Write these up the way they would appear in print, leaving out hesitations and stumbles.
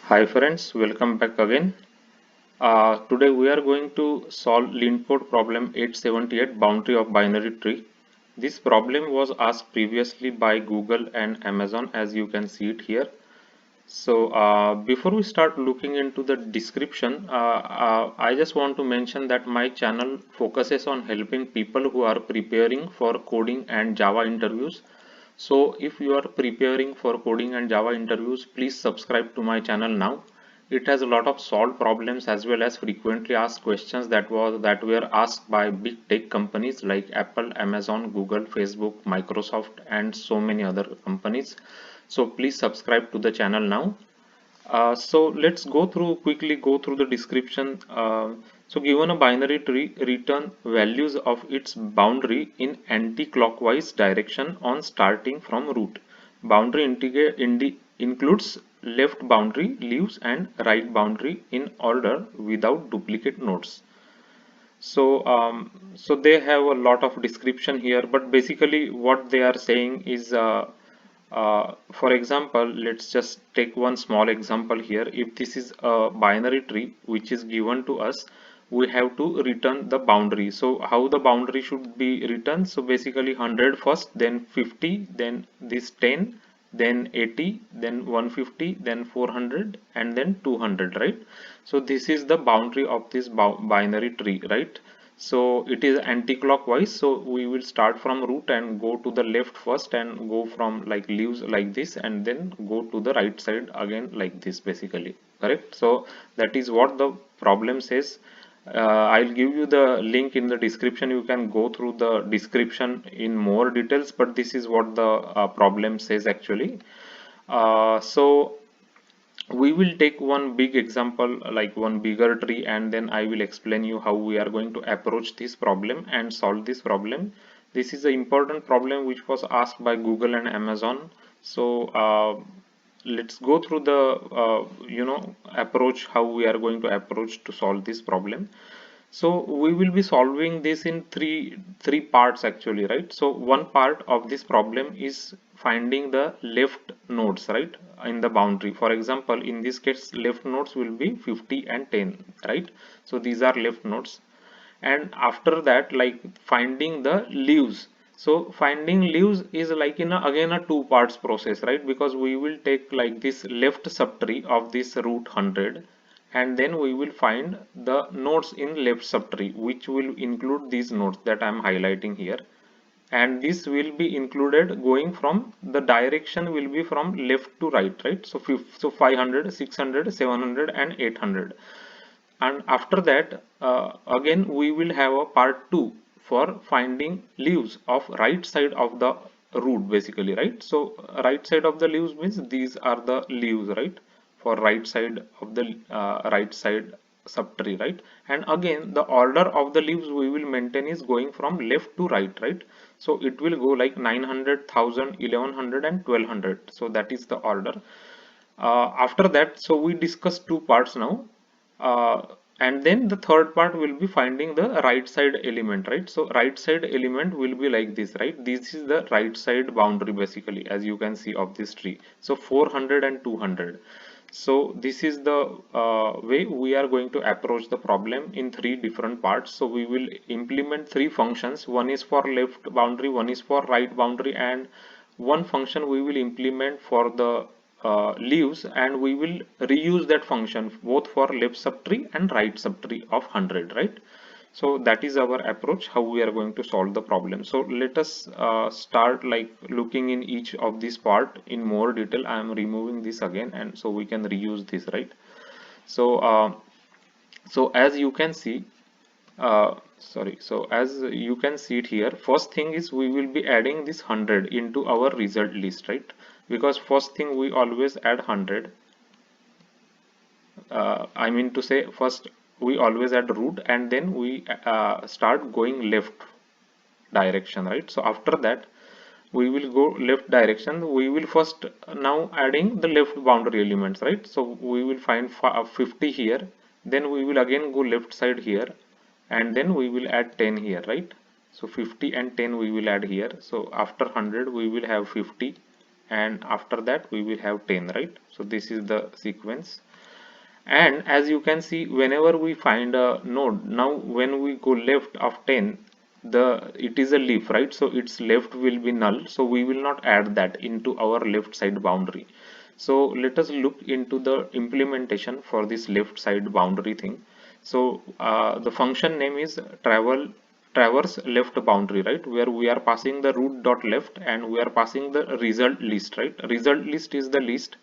Hi friends, welcome back again. Today we are going to solve LeanCode problem 878 boundary of binary tree. This problem was asked previously by Google and Amazon as you can see it here. So before we start looking into the description, I just want to mention that my channel focuses on helping people who are preparing for coding and Java interviews. So if you are preparing for coding and Java interviews, please subscribe to my channel now. It has a lot of solved problems as well as frequently asked questions that were asked by big tech companies like Apple, Amazon, Google, Facebook, Microsoft, and so many other companies. So please subscribe to the channel now. So let's quickly go through the description. So given a binary tree, return values of its boundary in anti-clockwise direction on starting from root. Boundary includes left boundary, leaves, and right boundary in order without duplicate nodes. So they have a lot of description here, but basically what they are saying is for example, let's just take one small example here. If this is a binary tree which is given to us, we have to return the boundary. So how the boundary should be written? So basically 100 first, then 50, then this 10, then 80, then 150, then 400, and then 200, right? So this is the boundary of this binary tree, right? So it is anti-clockwise, so we will start from root and go to the left first and go from like leaves like this and then go to the right side again like this, basically, correct? So that is what the problem says. I'll give you the link in the description. You can go through the description in more details, but this is what the problem says actually. So we will take one big example, like one bigger tree, and then I will explain you how we are going to approach this problem and solve this problem. This is an important problem which was asked by Google and Amazon. So let's go through the approach, how we are going to approach to solve this problem. So we will be solving this in three parts actually, right? So one part of this problem is finding the left nodes, right, in the boundary. For example, in this case, left nodes will be 50 and 10, right? So these are left nodes. And after that, like finding the leaves. So finding leaves is like in again a two parts process, right? Because we will take like this left subtree of this root 100, and then we will find the nodes in left subtree, which will include these nodes that I am highlighting here. And this will be included going from the direction will be from left to right, right? So 500, 600, 700, and 800. And after that, again we will have a part 2 for finding leaves of right side of the root, basically, right? So right side of the leaves means these are the leaves, right, for right side of the right side subtree, right? And again the order of the leaves we will maintain is going from left to right, right? So it will go like 900, 1000, 1100, and 1200. So that is the order. After that, so we discussed two parts now, uh, and then the third part will be finding the right side element, right? So right side element will be like this, right? This is the right side boundary, basically, as you can see of this tree. So 400 and 200. So this is the way we are going to approach the problem in three different parts. So we will implement three functions. One is for left boundary, one is for right boundary, and one function we will implement for the leaves, and we will reuse that function both for left subtree and right subtree of 100, right? So that is our approach, how we are going to solve the problem. So let us start like looking in each of this part in more detail. I am removing this again, and so we can reuse this, right? So as you can see, so as you can see it here, first thing is we will be adding this 100 into our result list, right? Because first thing we always add 100. I mean to say, first we always add root, and then we start going left direction, right? So after that we will go left direction. We will first now adding the left boundary elements, right? So we will find 50 here, then we will again go left side here, and then we will add 10 here, right? So 50 and 10 we will add here. So after 100 we will have 50, and after that we will have 10, right? So this is the sequence. And as you can see, whenever we find a node, now when we go left of 10, it is a leaf, right? So its left will be null, so we will not add that into our left side boundary. So let us look into the implementation for this left side boundary thing. So the function name is traverse left boundary, right, where we are passing the root dot left and we are passing the result list, right? Result list is the list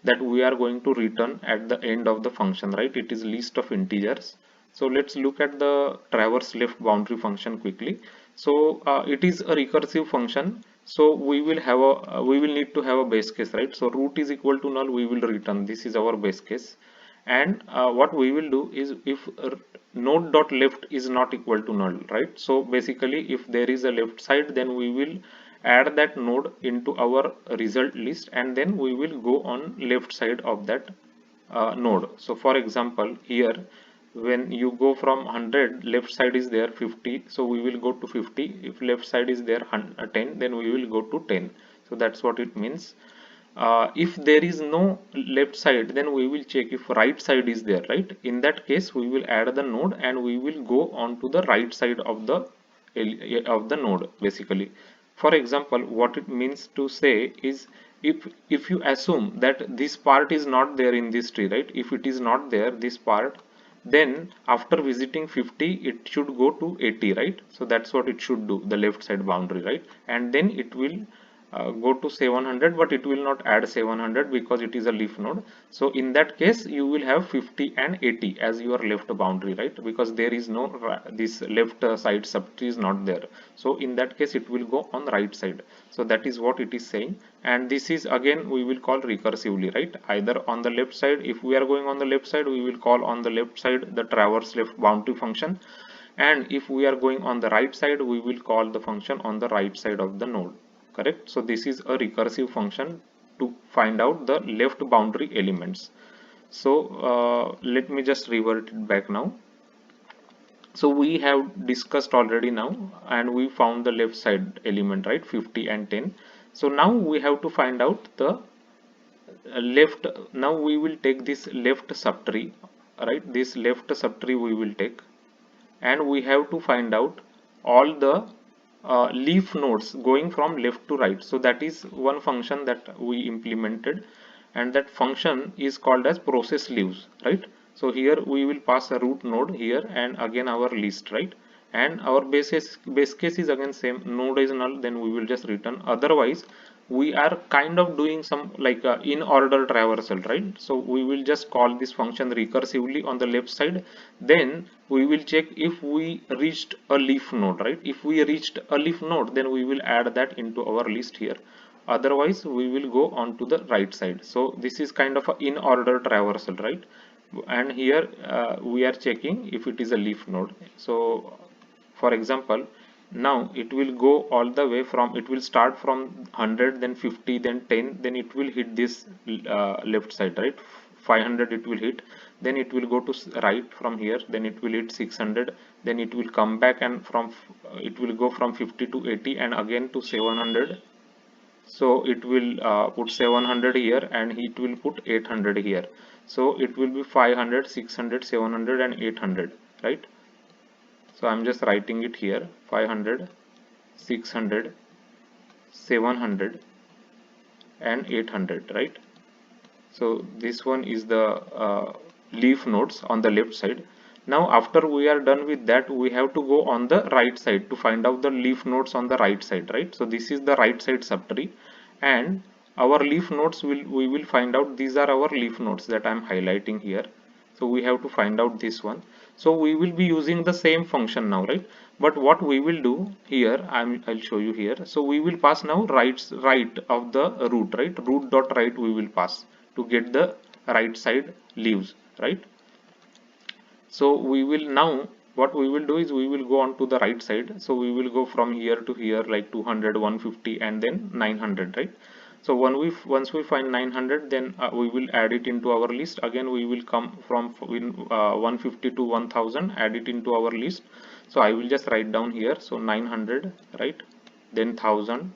that we are going to return at the end of the function, right? It is list of integers. So let's look at the traverse left boundary function quickly. So it is a recursive function. So we will have a we will need to have a base case, right? So root is equal to null, we will return. This is our base case. And what we will do is if node dot left is not equal to null, right? So basically if there is a left side, then we will add that node into our result list, and then we will go on left side of that node. So for example, here when you go from 100, left side is there 50, so we will go to 50. If left side is there 10, then we will go to 10. So that's what it means. If there is no left side, then we will check if right side is there, right? In that case, we will add the node and we will go on to the right side of the node basically. For example, what it means to say is, if you assume that this part is not there in this tree, right? If it is not there, this part, then after visiting 50 it should go to 80, right? So that's what it should do, the left side boundary, right? And then it will go to 700, but it will not add 700 because it is a leaf node. So in that case you will have 50 and 80 as your left boundary, right? Because there is no this left side subtree is not there. So in that case it will go on right side. So that is what it is saying. And this is again we will call recursively, right? Either on the left side, if we are going on the left side, we will call on the left side the traverse left boundary function, and if we are going on the right side, we will call the function on the right side of the node. Correct? So this is a recursive function to find out the left boundary elements. So let me just revert it back now. So we have discussed already now, and we found the left side element, right? 50 and 10. So now we have to find out the left. Now we will take this left subtree, right? This left subtree we will take, and we have to find out all the leaf nodes going from left to right. So that is one function that we implemented, and that function is called as process leaves, right? So here we will pass a root node here and again our list, right? And our base case is again same, node is null, then we will just return. Otherwise we are kind of doing some like in order traversal, right? So we will just call this function recursively on the left side, then we will check if we reached a leaf node, right? If we reached a leaf node, then we will add that into our list here. Otherwise we will go on to the right side. So this is kind of a in order traversal, right? And here we are checking if it is a leaf node. So for example, now it will go all the way from, it will start from 100, then 50, then 10, then it will hit this left side, right? 500 it will hit, then it will go to right from here, then it will hit 600, then it will come back and from it will go from 50 to 80 and again to 700. So it will put 700 here and it will put 800 here. So it will be 500, 600, 700 and 800, right? So I'm just writing it here: 500, 600, 700 and 800, right? So this one is the leaf nodes on the left side. Now after we are done with that, we have to go on the right side to find out the leaf nodes on the right side, right? So this is the right side subtree, and our leaf nodes we will find out, these are our leaf nodes that I'm highlighting here. So we have to find out this one. So we will be using the same function now, right? But what we will do here, I'll show you here. So we will pass now right of the root, right? Root dot right we will pass to get the right side leaves, right? So we will now, what we will do is we will go on to the right side. So we will go from here to here like 200, 150 and then 900, right? So once we find 900, then we will add it into our list. Again we will come from 150 to 1000, add it into our list. So I will just write down here. So 900, right? Then 1000,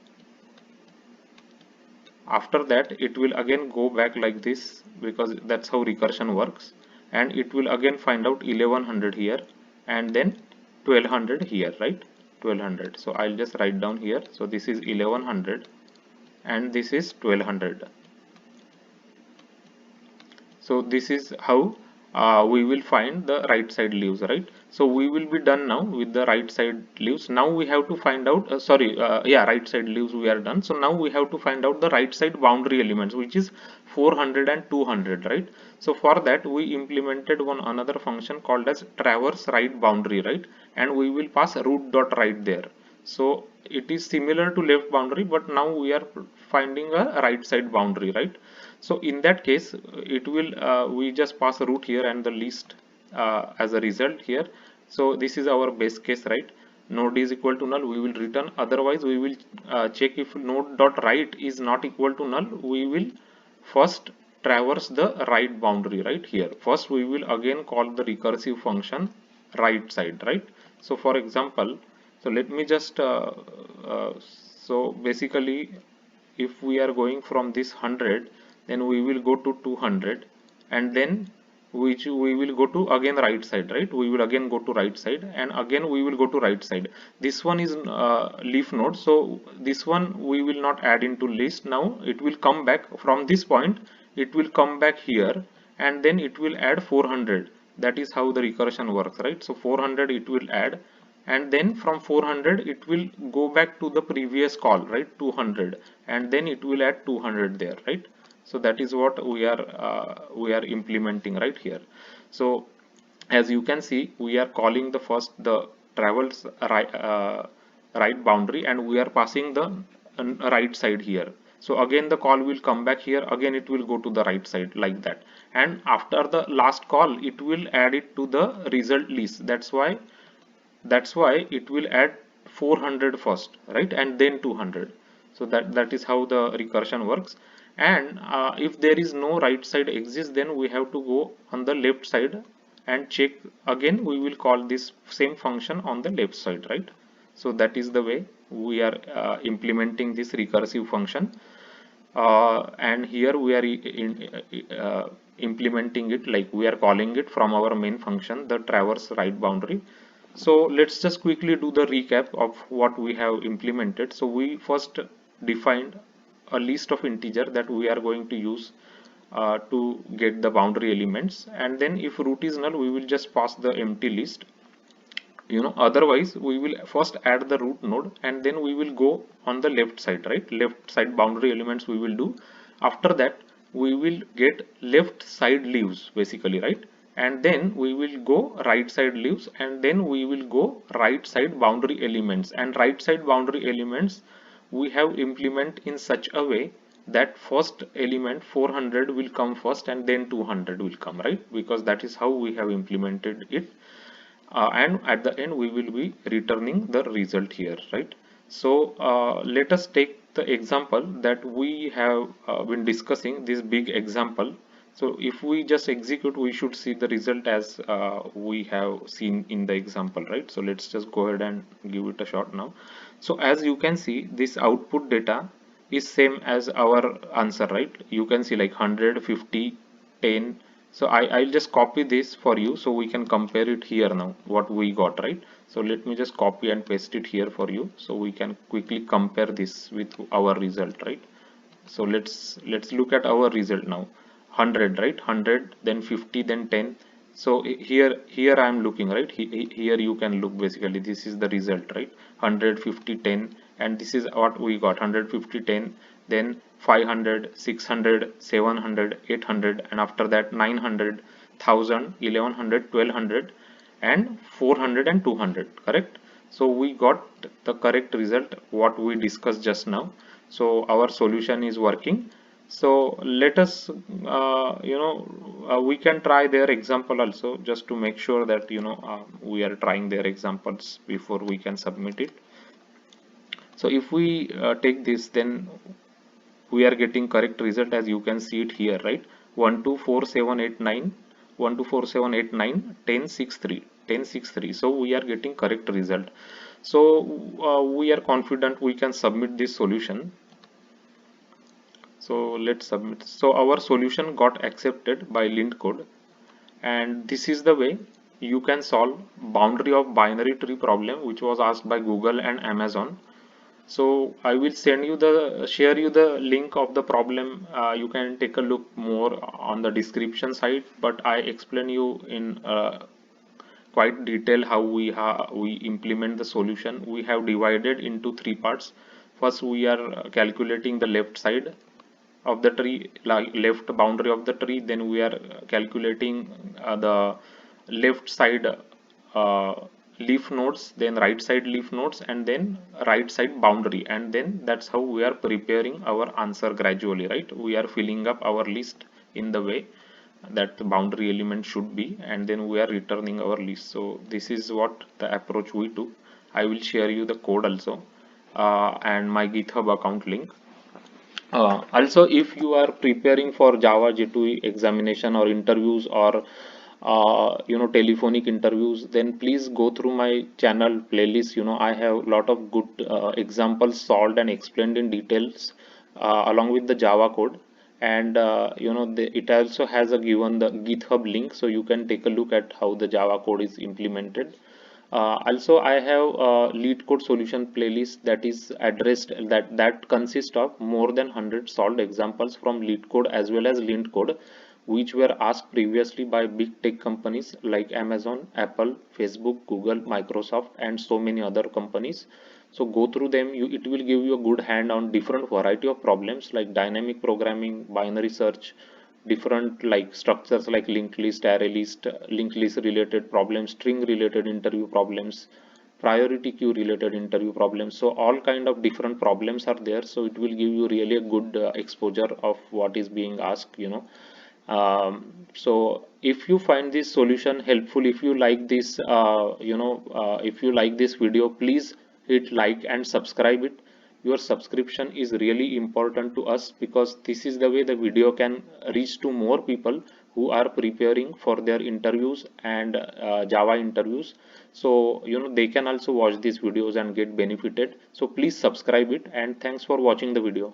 After that it will again go back like this, because that's how recursion works, and it will again find out 1100 here and then 1200 here, right? 1200. So I'll just write down here. So this is 1100 and this is 1200. So this is how we will find the right side leaves, right? So we will be done now with the right side leaves. Now we have to find out, yeah, right side leaves we are done. So now we have to find out the right side boundary elements, which is 400 and 200, right? So for that we implemented one another function called as traverse right boundary, right? And we will pass root dot right there. So it is similar to left boundary, but now we are finding a right side boundary, right? So in that case, it will we just pass a root here and the list as a result here. So this is our base case, right? Node is equal to null, we will return. Otherwise, we will check if node dot right is not equal to null. We will first traverse the right boundary, right here. First, we will again call the recursive function right side, right? So for example, so let me just uh, so basically, if we are going from this 100, then we will go to 200, and then which we will go to again right side, right? We will again go to right side, and again we will go to right side. This one is leaf node, so this one we will not add into list. Now it will come back from this point, it will come back here, and then it will add 400. That is how the recursion works, right? So 400 it will add, and then from 400 it will go back to the previous call, right? 200, and then it will add 200 there, right? So that is what we are implementing right here. So as you can see, we are calling the first the travels right boundary, and we are passing the right side here. So again the call will come back here, again it will go to the right side like that, and after the last call it will add it to the result list. That's why it will add 400 first, right? And then 200. So that is how the recursion works. And if there is no right side exists, then we have to go on the left side and check. Again we will call this same function on the left side, right? So that is the way we are implementing this recursive function, and here we are implementing it, like we are calling it from our main function, the traverse right boundary. So let's just quickly do the recap of what we have implemented. So we first defined a list of integer that we are going to use to get the boundary elements, and then if root is null we will just pass the empty list. Otherwise we will first add the root node, and then we will go on the left side, right? Left side boundary elements we will do. After that we will get left side leaves basically, right? And then we will go right side leaves, and then we will go right side boundary elements. And right side boundary elements we have implement in such a way that first element 400 will come first and then 200 will come, right? Because that is how we have implemented it, and at the end we will be returning the result here, right? So let us take the example that we have been discussing, this big example. So if we just execute, we should see the result as we have seen in the example, right? So let's just go ahead and give it a shot now. So as you can see, this output data is same as our answer, right? You can see like 100, 50, 10. So I'll just copy this for you so we can compare it here now what we got, right? So let me just copy and paste it here for you so we can quickly compare this with our result, right? So let's look at our result now. 100, right? 100, then 50, then 10. So here I am looking, right? Here you can look, basically this is the result, right? 100, 50, 10, and this is what we got: 100, 50, 10, then 500, 600, 700, 800, and after that 900, 1000, 1100, 1200, and 400 and 200, correct? So we got the correct result what we discussed just now. So our solution is working. So let us we can try their example also, just to make sure that we are trying their examples before we can submit it. So if we take this, then we are getting correct result, as you can see it here, right? 124789, 124789, 1063, 1063. So we are getting correct result. So we are confident we can submit this solution. So let's submit. So our solution got accepted by LintCode, and this is the way you can solve boundary of binary tree problem which was asked by Google and Amazon. So I will share you the link of the problem. You can take a look more on the description side, but I explain you in quite detail how we implement the solution. We have divided into three parts. First, we are calculating the left side of the tree, like left boundary of the tree. Then we are calculating the left side uh, leaf nodes, then right side leaf nodes, and then right side boundary. And then that's how we are preparing our answer gradually, right? We are filling up our list in the way that the boundary element should be, and then we are returning our list. So this is what the approach we took. I will share you the code also, and my GitHub account link. Also, if you are preparing for Java J2E examination or interviews, or telephonic interviews, then please go through my channel playlist. I have a lot of good examples solved and explained in details along with the Java code. And it also has a given the GitHub link, so you can take a look at how the Java code is implemented. Also, I have a lead code solution playlist that is addressed, that consists of more than 100 solved examples from lead code as well as lint code, which were asked previously by big tech companies like Amazon, Apple, Facebook, Google, Microsoft, and so many other companies. So go through them. It will give you a good hand on different variety of problems like dynamic programming, binary search, different like structures like linked list related problems, string related interview problems, priority queue related interview problems. So all kind of different problems are there, so it will give you really a good exposure of what is being asked. So if you find this solution helpful, if you like this if you like this video, please hit like and subscribe it. Your subscription is really important to us, because this is the way the video can reach to more people who are preparing for their interviews and Java interviews. So they can also watch these videos and get benefited. So please subscribe it, and thanks for watching the video.